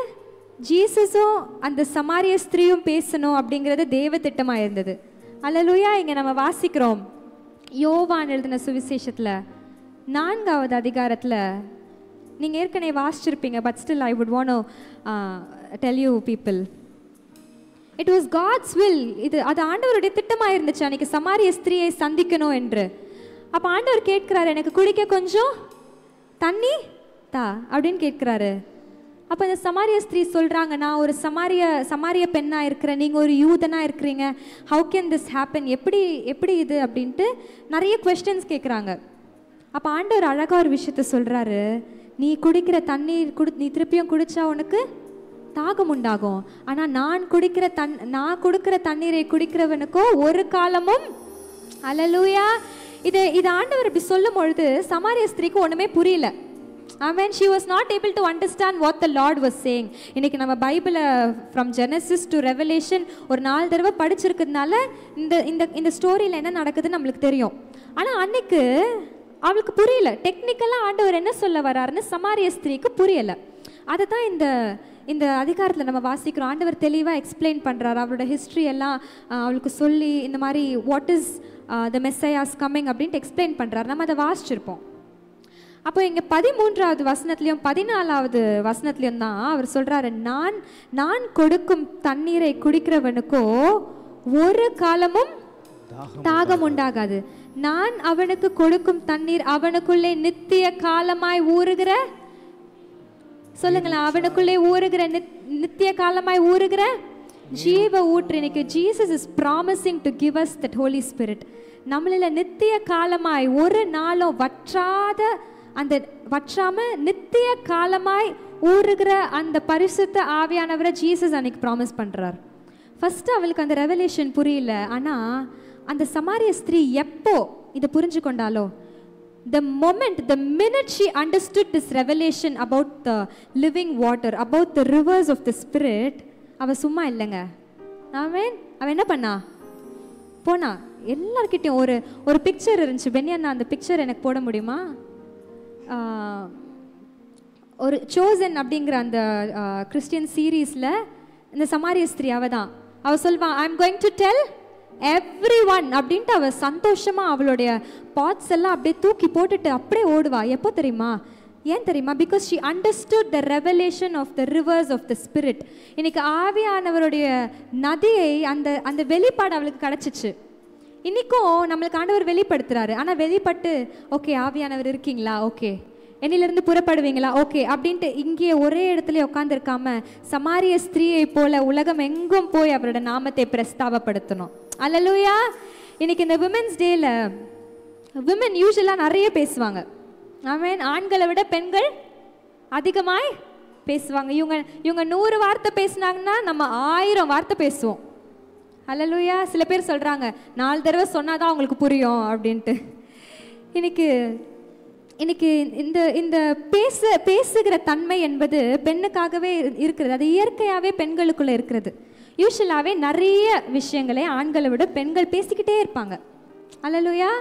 ஜீசஸும் அந்த சமாரிய ஸ்திரீயும் பேசணும் அப்படிங்கிறது தேவ திட்டமாக இருந்தது. அல்லேலூயா. இங்கே நம்ம வாசிக்கிறோம் யோவான் எழுதின சுவிசேஷத்தில் 4வது அதிகாரத்தில். நீங்கள் ஏற்கனவே வாசிச்சிருப்பீங்க, but still I would want to tell you people. It was God's will. அது ஆண்டவருடைய திட்டமாக இருந்துச்சு அன்றைக்கி சமாரிய ஸ்திரீயை சந்திக்கணும் என்று. அப்போ ஆண்டவர் கேட்குறாரு, எனக்கு குடிக்க கொஞ்சம் தண்ணி தா அப்படின்னு கேட்குறாரு. அப்போ இந்த சமாரிய ஸ்திரீ சொல்கிறாங்க, நான் ஒரு சமாரிய பெண்ணாக இருக்கிறேன், நீங்கள் ஒரு யூதனாக இருக்கிறீங்க, ஹவு கேன் திஸ் ஹேப்பன், எப்படி இது அப்படின்ட்டு நிறைய கொஸ்டின்ஸ் கேட்குறாங்க. அப்போ ஆண்டவர் அழகாக ஒரு விஷயத்த சொல்கிறாரு, நீ குடிக்கிற தண்ணீர் நீ திருப்பியும் குடித்தா உனக்கு தாகம் உண்டாகும். ஆனால் நான் கொடுக்கிற தண்ணீரை குடிக்கிறவனுக்கோ ஒரு காலமும். அல்லேலூயா. இது ஆண்டவர் இப்படி சொல்லும் பொழுது சமாரிய ஸ்திரீக்கு ஒன்றுமே புரியல. Amen. She was not able to understand what the Lord was saying. இன்னைக்கு நம்ம பைபிளை from Genesis to Revelation ஒரு 4 தடவை படிச்சிருக்கிறதுனால இந்த ஸ்டோரியில் என்ன நடக்குதுன்னு நம்மளுக்கு தெரியும். ஆனால் அன்னைக்கு அவளுக்கு புரியல. டெக்னிக்கலாக ஆண்டவர் என்ன சொல்ல வர்றாருன்னு சமாரிய ஸ்திரீக்கு புரியலை. அதை தான் இந்த அதிகாரத்தில் நம்ம வாசிக்கிறோம். ஆண்டவர் தெளிவாக எக்ஸ்பிளைன் பண்ணுறாரு. அவரோட ஹிஸ்ட்ரி எல்லாம் அவளுக்கு சொல்லி இந்த மாதிரி வாட் இஸ் த மெஸ்ஸையாஸ் கம்மிங் அப்படின்ட்டு எக்ஸ்பிளைன் பண்ணுறாரு. நம்ம அதை வாசிச்சிருப்போம். அப்போ இங்கே 13வது வசனத்துலையும் 14வது வசனத்துலையும் தான் அவர் சொல்கிறாரு, நான் கொடுக்கும் தண்ணீரை குடிக்கிறவனுக்கோ ஒரு காலமும் தாகம் உண்டாகாது. நான் அவனுக்கு கொடுக்கும் தண்ணீர் அவனுக்குள்ளே நித்திய காலமாய் ஊறுகிற, சொல்லுங்களேன், அவனுக்குள்ளே ஊறுகிற நித்திய காலமாய் ஊறுகிற ஜீவ ஊற்று. இன்னைக்கு Jesus is promising to give us that holy spirit. நம்மள நித்திய காலமாய் ஒரு நாளும் வற்றாம நித்திய காலமாய் ஊறுகிற அந்த பரிசுத்த ஆவியானவரை ஜீசஸ் அன்னைக்கு ப்ராமிஸ் பண்றார். ஃபர்ஸ்ட் அவளுக்கு அந்த ரெவலேஷன் புரியல. ஆனா அந்த சமாரிய ஸ்திரீ எப்போ இதை புரிஞ்சு கொண்டாலோ, the minute she understood this revelation about the living water, about the rivers of the spirit, அவ சும்மா இல்லைங்க. ஆமென். அவ என்ன பண்ணா? போனா எல்லார்கிட்டையும் ஒரு பிக்சர் இருந்துச்சு. பென்யாண்ணா அந்த பிக்சர் எனக்கு போட முடியுமா? ஒரு சோசன் அப்படிங்கிற அந்த கிறிஸ்டியன் சீரீஸில் இந்த சமாரிய ஸ்திரீ அவ சொல்வான், I am going to tell every one அப்படின்ட்டு அவள் சந்தோஷமாக அவளுடைய பாட்ஸ் எல்லாம் அப்படியே தூக்கி போட்டுட்டு அப்படியே ஓடுவா. எப்போ தெரியுமா? ஏன் தெரியுமா? Because she understood the revelation of the rivers of the spirit. இன்னைக்கு ஆவியானவருடைய நதியை அந்த வெளிப்பாடு அவளுக்கு கிடச்சிச்சு. இன்றைக்கும் நம்மளுக்கு ஆண்டவர் வெளிப்படுத்துறாரு. ஆனால் வெளிப்பட்டு ஓகே ஆவியானவர் இருக்கீங்களா, ஓகே என்னிலிருந்து புறப்படுவீங்களா, ஓகே அப்படின்ட்டு இங்கேயே ஒரே இடத்துல உட்காந்துருக்காம சமாரிய ஸ்திரீயை போல உலகம் எங்கும் போய் அவரோட நாமத்தை பிரஸ்தாபப்படுத்தணும். அல்லேலூயா. இன்னைக்கு இந்த விமென்ஸ் டேல விமென் யூஸ்வலாக நிறைய பேசுவாங்க. ஆமென். ஆண்களை விட பெண்கள் அதிகமாய் பேசுவாங்க. இவங்க 100 வார்த்தை பேசினாங்கன்னா நம்ம 1000 வார்த்தை பேசுவோம். அல்லேலூயா. சில பேர் சொல்கிறாங்க 4 தடவை சொன்னாதான் அவங்களுக்கு புரியும் அப்படின்ட்டு. இன்னைக்கு இன்னைக்கு இந்த இந்த பேசுகிற தன்மை என்பது பெண்ணுக்காகவே இருக்கிறது. அது இயற்கையாகவே பெண்களுக்குள்ளே இருக்கிறது. யூஸ்வலாகவே நிறைய விஷயங்களே ஆண்களை விட பெண்கள் பேசிக்கிட்டே இருப்பாங்க. அல்லேலூயா.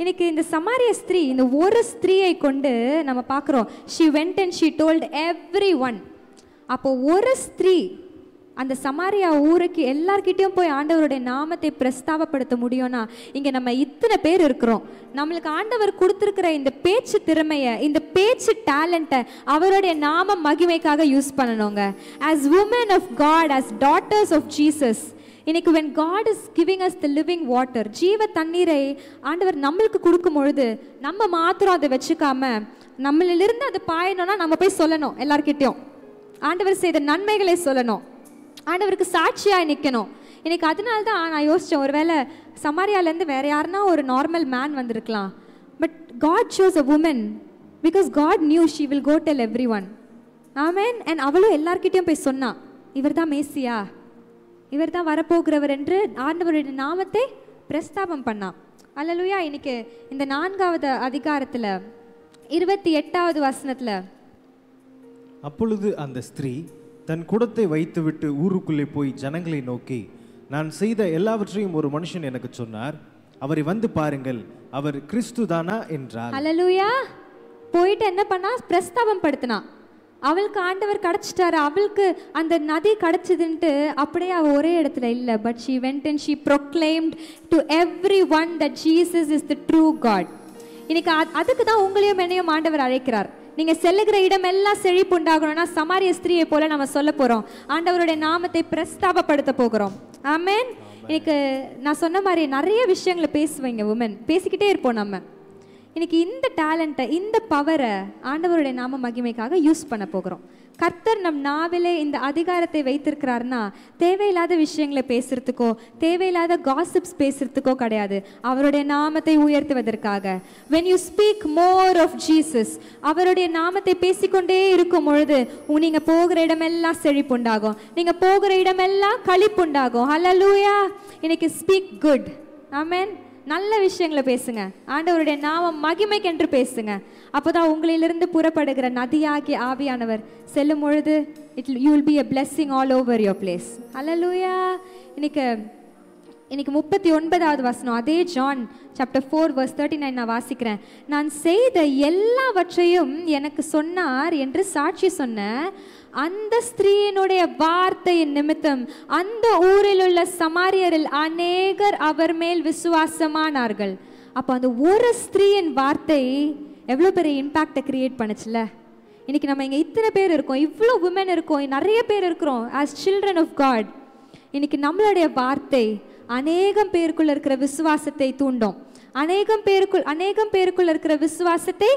இன்னைக்கு இந்த சமாரிய ஸ்திரீ, இந்த ஒரு ஸ்திரீயை கொண்டு நம்ம பார்க்குறோம். She went and she told everyone. அப்போ ஒரு ஸ்திரீ அந்த சமாரியா ஊருக்கு எல்லார்கிட்டையும் போய் ஆண்டவருடைய நாமத்தை பிரஸ்தாபப்படுத்த முடியும்னா, இங்கே நம்ம இத்தனை பேர் இருக்கிறோம். நம்மளுக்கு ஆண்டவர் கொடுத்துருக்கிற இந்த பேச்சு திறமையை, இந்த பேச்சு டேலண்ட்டை அவருடைய நாம மகிமைக்காக யூஸ் பண்ணணுங்க. As woman of God, as daughters of Jesus, இன்னைக்கு when God is giving us the living water, ஜீவ தண்ணீரை ஆண்டவர் நம்மளுக்கு கொடுக்கும் பொழுது நம்ம மாத்திரம் அதை வச்சுக்காம நம்மளிலிருந்து அது பாயணும்னா நம்ம போய் சொல்லணும். எல்லார்கிட்டையும் ஆண்டவர் செய்த நன்மைகளை சொல்லணும், ஆண்டவருக்கு சாட்சியாக நிற்கணும். இன்னைக்கு அதனால தான் நான் யோசித்தேன், ஒருவேளை சமாரியாலேருந்து வேற யாருன்னா ஒரு நார்மல் மேன் வந்திருக்கலாம். But God chose a woman because God knew she will go tell everyone. Amen. And அவளும் எல்லார்கிட்டையும் போய் சொன்னா, இவர் தான் மேசியா, இவர் தான் வரப்போகிறவர் என்று ஆண்டவருடைய நாமத்தை பிரஸ்தாபம் பண்ணான். அல்லேலூயா. இன்னைக்கு இந்த 4வது அதிகாரத்தில் 28வது வசனத்தில், அப்பொழுது அந்த ஸ்திரீ தன் குடத்தை வைத்துவிட்டு ஊருக்குள்ளே போய் ஜனங்களை நோக்கி, நான் செய்த எல்லாவற்றையும் ஒரு மனுஷன் எனக்கு சொன்னார், அவரை வந்து பாருங்கள், அவர் கிறிஸ்து தானா என்றார். அல்லேலூயா. போயிட்டு என்ன பண்ணா? பிரஸ்தாபம் படுத்தினா. அவளுக்கு ஆண்டவர் கிடைச்சிட்டாரு, அவளுக்கு அந்த நதி கிடைச்சதுன்ட்டு அப்படியே அவள் ஒரே இடத்துல இல்லை. But she went and she proclaimed to everyone that Jesus is the true God. இன்னைக்கு அதுக்கு தான் உங்களையும் என்னையும் ஆண்டவர் அழைக்கிறார். நீங்கள் செல்லுகிற இடமெல்லாம் செழிப்பு உண்டாகணும்னா சமாரிய ஸ்திரீயை போல நம்ம சொல்ல போகிறோம், ஆண்டவருடைய நாமத்தை பிரஸ்தாபப்படுத்த போகிறோம். ஆமென். இன்னைக்கு நான் சொன்ன மாதிரி நிறைய விஷயங்களை பேசுவீங்க உமன், பேசிக்கிட்டே இருப்போம் நம்ம. இன்னைக்கு இந்த டேலண்ட்டை, இந்த பவரை ஆண்டவருடைய நாம மகிமைக்காக யூஸ் பண்ண போகிறோம். கர்த்தர் நம் நாவிலே இந்த அதிகாரத்தை வைத்திருக்கிறார்னா தேவையில்லாத விஷயங்களை பேசுறதுக்கோ தேவையில்லாத காசிப்ஸ் பேசுறதுக்கோ கிடையாது, அவருடைய நாமத்தை உயர்த்துவதற்காக. when you speak more of Jesus, அவருடைய நாமத்தை பேசிக்கொண்டே இருக்கும் பொழுது நீங்க போகிற இடமெல்லாம் செழிப்புண்டாகும், நீங்க போகிற இடமெல்லாம் களிப்புண்டாகும். ஹல்லேலூயா. இன்னைக்கு ஸ்பீக் குட். ஆமென். நல்ல விஷயங்களை பேசுங்க, ஆண்டவருடைய நாமம் மகிமைக்கென்று பேசுங்க. அப்போதான் உங்களிலிருந்து புறப்படுகிற நதியாகிய ஆவியானவர் செல்லும் பொழுது you will be a blessing all over your place. ஹல்லேலூயா. இன்னைக்கு 39வது வசனம், அதே ஜான் சாப்டர் 4 verse 39 நான் வாசிக்கிறேன். நான் செய்த எல்லாவற்றையும் எனக்கு சொன்னார் என்று சாட்சி சொன்ன அந்த ஸ்திரீயினுடைய வார்த்தையின் நிமித்தம் அந்த ஊரில் உள்ள சமாரியரில் அநேகர் அவர் மேல் விசுவாசமானார்கள். அப்போ அந்த ஒரு ஸ்திரீயின் வார்த்தை எவ்வளோ பெரிய இம்பேக்டை கிரியேட் பண்ணுச்சுல்ல. இன்னைக்கு நம்ம இங்கே இத்தனை பேர் இருக்கோம், இவ்வளோ உமன் இருக்கோம், நிறைய பேர் இருக்கிறோம் ஆஸ் சில்ட்ரன் ஆஃப் காட். இன்னைக்கு நம்மளுடைய வார்த்தை அநேகம் பேருக்குள்ள இருக்கிற விசுவாசத்தை தூண்டும், அநேகம் பேருக்குள்ள இருக்கிற விசுவாசத்தை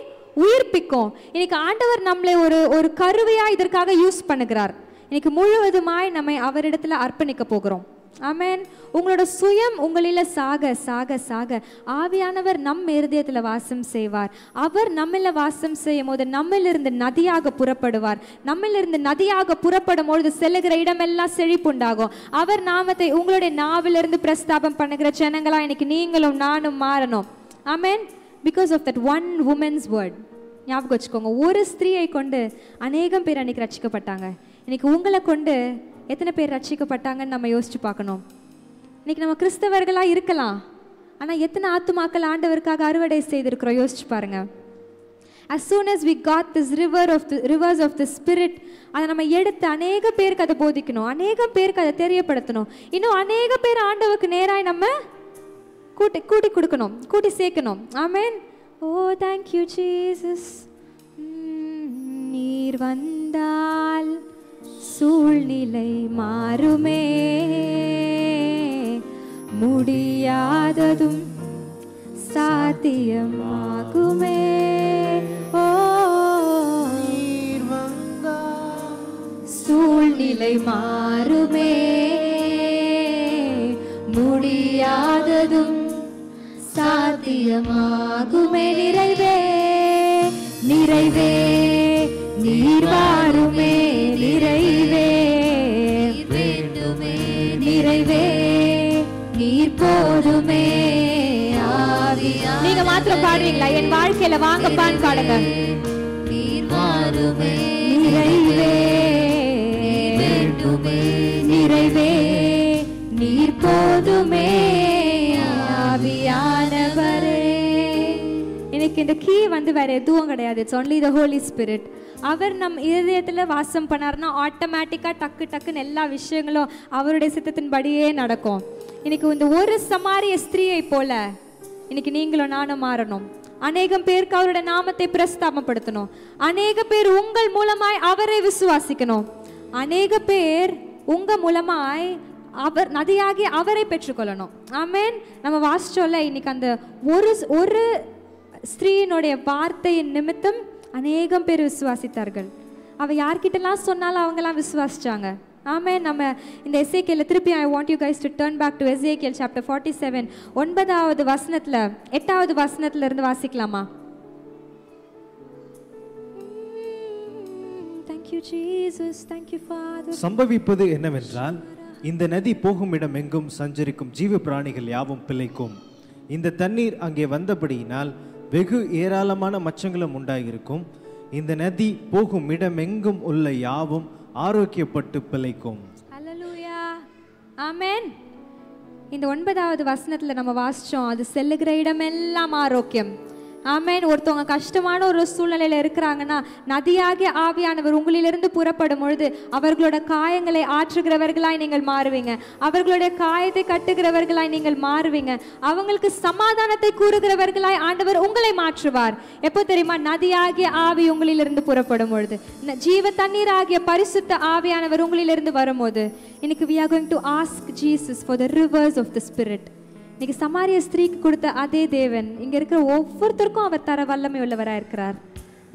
உயிர்ப்பிக்கும். இன்னைக்கு ஆண்டவர் நம்மளை ஒரு கருவியா இதற்காக யூஸ் பண்ணுகிறார். இன்னைக்கு முழுவதுமாய் நம்மை அவரிடத்துல அர்ப்பணிக்க போகிறோம். ஆமென். உங்களோட சுயம் உங்களில சாக சாக சாக ஆவியானவர் நம் இருதயத்துல வாசம் செய்வார். அவர் நம்மள வாசம் செய்யும் போது நம்மிலிருந்து நதியாக புறப்படுவார். நம்மிலிருந்து நதியாக புறப்படும் பொழுது செல்லுகிற இடமெல்லாம் செழிப்புண்டாகும். அவர் நாமத்தை உங்களுடைய நாவிலிருந்து பிரஸ்தாபம் பண்ணுகிற ஜனங்களா இன்னைக்கு நீங்களும் நானும் மாறணும். Amen. Because of that one woman's word. ஞாபகம் வச்சுக்கோங்க, ஒரு ஸ்திரீயை கொண்டு அநேகம் பேர் அன்னைக்கு ரட்சிக்கப்பட்டாங்க. இன்னைக்கு உங்களை கொண்டு எத்தனை பேர் ரட்சிக்கப்பட்டாங்கன்னு நம்ம யோசிச்சு பார்க்கணும். இன்னைக்கு நம்ம கிறிஸ்தவர்களாக இருக்கலாம், ஆனால் எத்தனை ஆத்துமாக்கள் ஆண்டவருக்காக அறுவடை செய்திருக்கிறோம் யோசிச்சு பாருங்க. as soon as we got this rivers of the spirit, அதை நம்ம எடுத்து அநேக பேருக்கு அதை போதிக்கணும், அநேக பேருக்கு அதை தெரியப்படுத்தணும். இன்னும் அநேக பேர் ஆண்டவருக்கு நேராய் நம்ம கூட்டி கொடுக்கணும், கூட்டி சேர்க்கணும். Amen. Oh thank you Jesus. நீர் வந்தால் சூழ்நிலை மாறுமே, முடியாததும் சாத்தியமாகுமே. ஓ நீர் வந்தால் சூழ்நிலை மாறுமே, முடியாததும் சாத்தியமாகுமே. நிறைவே நிறைவே நீர் வாருமே, நிறைவே வேண்டுமே, நிறைவே நீர் போதுமே. ஆவியா நீங்க மாத்திரம் பாடுறீங்களா? என் வாழ்க்கையில வாங்கப்பான்னு பாடுங்க. நிறைவே நிறைவே நீர் போதுமே ஆவியானவரே. எனக்கு இந்த கீ வந்து வேற எதுவும் கிடையாது. It's only the Holy Spirit. அவர் நம் இதயத்துல வாசம் பண்ணார்னா ஆட்டோமேட்டிக்கா டக்கு டக்குன்னு எல்லா விஷயங்களும் அவருடைய சித்தத்தின்படியே நடக்கும். இன்னைக்கு இந்த ஒரு சமாரிய ஸ்திரீயை போல இன்னைக்கு நீங்களும் நானும் மாறணும். அநேகம் பேருக்கு அவருடைய நாமத்தை பிரஸ்தாபப்படுத்தணும். அநேக பேர் உங்கள் மூலமாய் அவரை விசுவாசிக்கணும். அநேக பேர் உங்க மூலமாய் அவர் நதியாகி அவரை பெற்றுக்கொள்ளணும். ஆமென். நம்ம வாசிச்சோம்ல இன்னைக்கு அந்த ஒரு ஸ்திரீயினுடைய வார்த்தையின் நிமித்தம் அநேகம் பேர் விசுவாசித்தார்கள். அவ யார்கிட்டலாம் சொன்னாலும் அவங்கெல்லாம் விசுவாசிச்சாங்க. ஆமென். நம்ம இந்த எசேக்கியேல் திருப்பி I want you guys to turn back to Ezekiel chapter 47 9வது வசனத்துல 8வது வசனத்துல இருந்து வாசிக்கலாமா? Thank you Jesus, thank you Father. சம்பவிப்பது என்னவென்றால், இந்த நதி போகும் இடம் எங்கும் சஞ்சரிக்கும் ஜீவ பிராணிகள் யாவும் பிழைக்கும். இந்த தண்ணீர் அங்கே வந்தபடியினால் வெகு ஏராளமான மச்சங்களும் உண்டாகியிருக்கும். இந்த நதி போகும் இடம் எங்கும் உள்ள யாவும் ஆரோக்கியப்பட்டு பிழைக்கும். ஹல்லேலூயா. ஆமென். இந்த 9வது வசனத்துல நம்ம வாசிச்சோம், அது செல்லுகிற இடமெல்லாம் ஆரோக்கியம். ஆமென். ஒருத்தவங்க கஷ்டமான ஒரு சூழ்நிலையில இருக்கிறாங்கன்னா நதியாகிய ஆவியானவர் உங்களிலிருந்து புறப்படும் பொழுது அவர்களோட காயங்களை ஆற்றுகிறவர்களாய் நீங்கள் மாறுவீங்க. அவர்களுடைய காயத்தை கட்டுகிறவர்களாய் நீங்கள் மாறுவீங்க. அவங்களுக்கு சமாதானத்தை கூறுகிறவர்களாய் ஆண்டவர் உங்களை மாற்றுவார். எப்போ தெரியுமா? நதியாகிய ஆவி உங்களிலிருந்து புறப்படும் பொழுது, ஜீவ தண்ணீர் ஆகிய பரிசுத்த ஆவியானவர் உங்களிலிருந்து வரும்போது. இன்னைக்கு we are going to ask Jesus for the rivers of the Spirit. இன்னைக்கு சமாரிய ஸ்திரீக்கு கொடுத்த அதே தேவன் இங்க இருக்கிற ஒவ்வொருத்தருக்கும் அவர் தர வல்லமை உள்ளவராக இருக்கிறார்.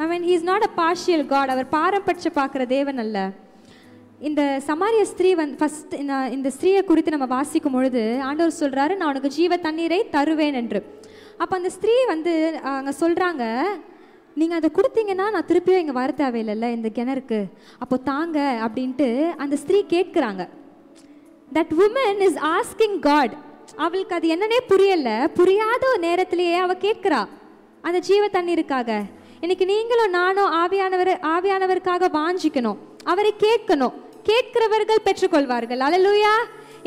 I mean, he is not a partial God. அவர் பாரம்பட்சம் பார்க்குற தேவன் அல்ல. இந்த சமாரிய ஸ்திரீ ஃபர்ஸ்ட் இந்த ஸ்திரீயை குறித்து நம்ம வாசிக்கும் பொழுது ஆண்டவர் சொல்றாரு, நான் உனக்கு ஜீவ தண்ணீரை தருவேன் என்று. அப்போ அந்த ஸ்திரீ அங்கே சொல்றாங்க, நீங்கள் அதை கொடுத்தீங்கன்னா நான் திருப்பியும் இங்கே வர தேவையில்லைல்ல இந்த கிணறுக்கு, அப்போ தாங்க அப்படின்ட்டு அந்த ஸ்திரீ கேட்குறாங்க. That woman is asking God. அவளுக்கு அது என்னன்னே புரியல. புரியாத ஒரு நேரத்திலேயே அவ கேட்கிறா அந்த ஜீவ தண்ணீருக்காக. இன்னைக்கு நீங்களும் நானும் ஆவியானவருக்காக வாஞ்சிக்கணும், அவரை கேட்கணும். கேட்கிறவர்கள் பெற்றுக்கொள்வார்கள். அல்லேலூயா.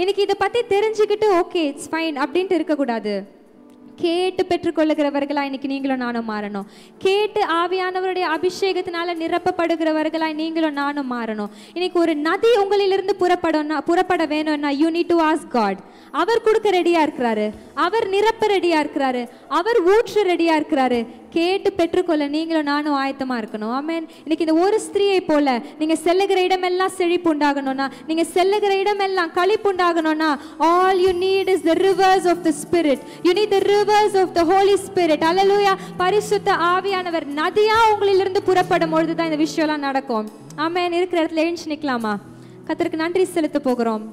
இன்னைக்கு இதை பத்தி தெரிஞ்சுக்கிட்டு ஓகே இட்ஸ் ஃபைன் அப்படின்ட்டு இருக்கக்கூடாது. கேட்டு பெற்றுக்கொள்ளுகிறவர்களா இன்னைக்கு நீங்களும் நானும் மாறணும். கேட்டு ஆவியானவருடைய அபிஷேகத்தினால நிரப்பப்படுகிறவர்களாய் நீங்களும் நானும் மாறணும். இன்னைக்கு ஒரு நதி உங்களிலிருந்து புறப்பட வேணும்னா you need to ask God. அவர் கொடுக்க ரெடியா இருக்கிறாரு, அவர் நிரப்ப ரெடியா இருக்கிறாரு, அவர் ஊற்ற ரெடியா இருக்கிறாரு. கேட்டு பெற்றுக்கொள்ள நீங்களும் நானும் ஆயத்தமா இருக்கணும். ஆமென். இன்னைக்கு இந்த ஒரு ஸ்திரீயை போல நீங்க செல்லுகிற இடமெல்லாம் செழிப்பு உண்டாகணும்னா, நீங்க செல்லுகிற இடமெல்லாம் களிப்பு உண்டாகணும்னா, all you need is the rivers of the Spirit. You need the rivers of the Holy Spirit. Hallelujah. பரிசுத்த ஆவியானவர் நதியா உங்களிலிருந்து புறப்படும் பொழுது தான் இந்த விஷயம்லாம் நடக்கும். ஆமென். இருக்கிற இடத்துல எழுந்து நிக்கலாமா? கர்த்தருக்கு நன்றி செலுத்த போகிறோம்.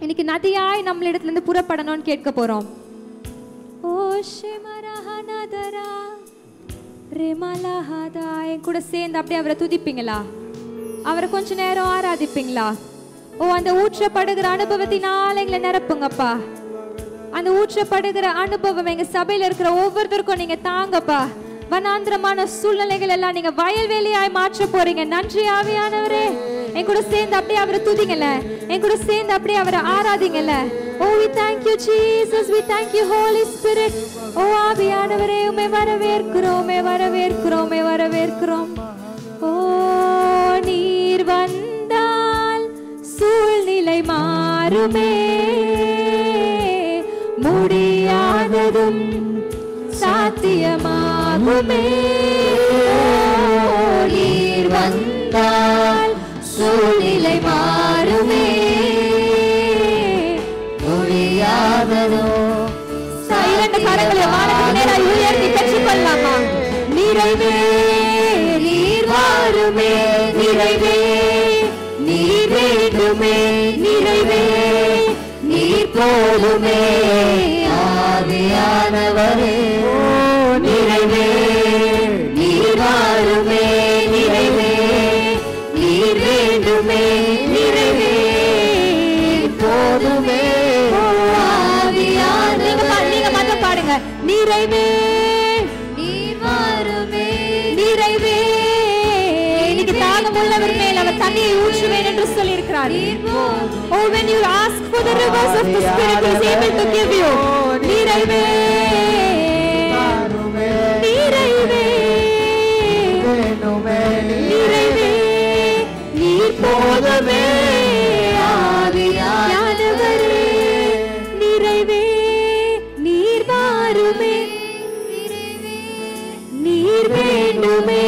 இன்னைக்கு நதியாய் நம்மளிடத்திலிருந்து புறப்படணும்னு கேட்க போறோம். ஓ ஷெமரஹனதரா ரெமலஹதா. என் கூட சேர்ந்து அப்படியே அவரை துதிப்பீங்களா? அவரை கொஞ்ச நேரம் ஆராதிப்பீங்களா? ஓ அந்த ஊற்றப்படுகிற அனுபவத்தினால எங்களை நிரப்புங்கப்பா. அந்த ஊற்றப்படுகிற அனுபவம் எங்க சபையில இருக்கிற ஒவ்வொருத்தருக்கும் நீங்க தாங்கப்பா. வனாந்திரமான சூழ்நிலைகள் எல்லாம் நீங்க வயல்வெளியாய் மாற்ற போறீங்க. நன்றி ஆவியானவரே. என் கூட சேர்ந்து அப்படியே அவரை துதிங்கல, என் கூட சேர்ந்து அப்படியே அவரை ஆராதிங்கல. Oh, we thank you Jesus, we thank you Holy Spirit. ஓ ஆவியானவரே, உம்மை வரவேற்கிறோம், உம்மை வரவேற்கிறோம், உம்மை வரவேற்கிறோம். ஓ நீர் வந்தால் சூழ்நிலை மாறுமே, முடியாததும் சாத்தியமாகுமே. நீர் வந்தால் சூழ்நிலை மாறுமே, முடியாததோ. இரண்டு கரங்களை வானத்துக்கு நேராக உயர்த்தி பெற்றுக்கொள்ளலாமா? நிறைவே நீர் வாருமே, நிறைவே நீர் வேண்டுமே, நிறைவே நீர் போதுமே ஆவியானவரே. நிறைவே நீர் வாருமே, நிறைவே நீர் வேண்டுமே, நிறைவே போதுமே ஆவியானவரே. நீங்க மட்டும் பாடுங்க. நிறைவே நிறைவே. இன்னைக்கு தாகம் உள்ளவர் மேல் அவர் தண்ணியை ஊற்றுவேன் என்று சொல்லி இருக்கிறார். Oh, when you ask for the rivers of the Spirit, He is able to give you. நிறைவே நிறைவே நிறைவே நீர் போதுமே ஆவியானவரே. நிறைவே நீர் வாருமே. நீர் வேண்டுமே.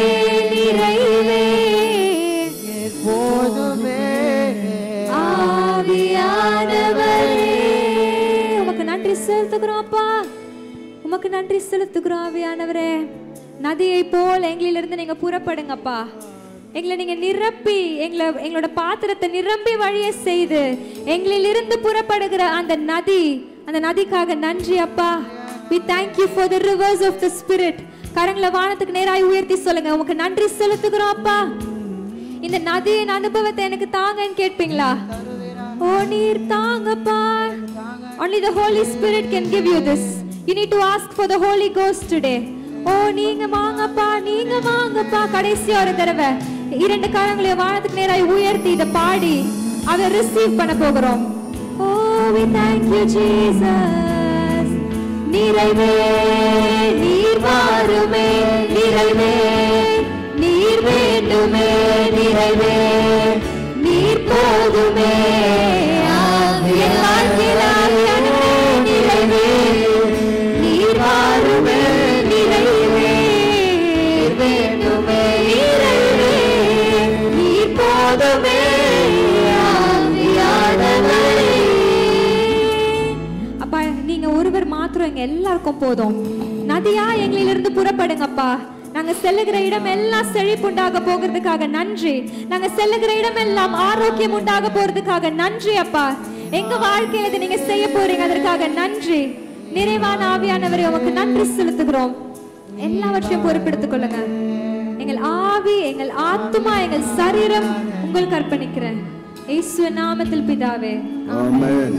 நிறைவே போதுமே ஆவியானவரே. உமக்கு நன்றி செலுத்துகிறோம் அப்பா. உமக்கு நன்றி செலுத்துகிறோம் ஆவியானவரே. நதியை போல் எங்களிலிருந்து நீங்க புறப்படுங்கப்பா. எங்களை நீங்க நிரப்பி எங்களோட பாத்திரத்தை நிரம்பி வழிய செய்து எங்களிலிருந்து புறப்படுகிற அந்த நதிக்காக நன்றி அப்பா. We thank you for the rivers of the Spirit. கரங்களை வானத்துக்கு நேராய் உயர்த்தி சொல்லுங்க, உமக்கு நன்றி செலுத்துகிறோம் அப்பா. இந்த நதியின் அனுபவத்தை எனக்கு தாங்கன்னு கேட்பீங்களா? ஓ நீர் தாங்கப்பா. Only the Holy Spirit can give you this. You need to ask for the Holy Ghost today. ஓ நீங்க வாங்கப்பா, நீங்க வாங்கப்பா. கடைசி ஒரு தடவை 2 கரங்களை வானத்துக்கு நேராய் உயர்த்தி இதை பாடி அதை ரிசீவ் பண்ண போகிறோம். ஓ we thank you Jesus. நிறைவே நீர் வாருமே. நிறைவே நீர் வேண்டுமே. நிறைவே நீர் போதுமே என் வாழ்க்கையில் ஆவியானவரே. நிறைவே நீர் வாருமே. நிறைவே நீர் வேண்டுமே. நிறைவே நீர் போதுமே ஆவியானவரே. அப்பா நீங்க ஒருவர் மாத்திரம் எங்க எல்லாருக்கும் போதும். நதியா எங்களிலிருந்து புறப்படுங்கப்பா. நாங்க செல்லுகிற இடம் எல்லாம் செழிப்புண்டாக போகிறதுக்காக நன்றி. நாங்க செல்லுகிற இடம் எல்லாம் ஆரோக்கியம் உண்டாக போறதுக்காக நன்றி அப்பா. எங்க வாழ்க்கையில இதை நீங்க செய்ய போறீங்க, அதற்காக நன்றி. நிறைவான ஆவியானவரே உமக்கு நன்றி செலுத்துகிறோம். எல்லாவற்றையும் பொறுப்பெடுத்துக் கொள்ளுங்க. எங்கள் ஆவி, எங்கள் ஆத்துமா, எங்கள் சரீரம் உங்களுக்கு அர்ப்பணிக்கிறேன். இயேசுவின் நாமத்தில் பிதாவே, ஆமென்.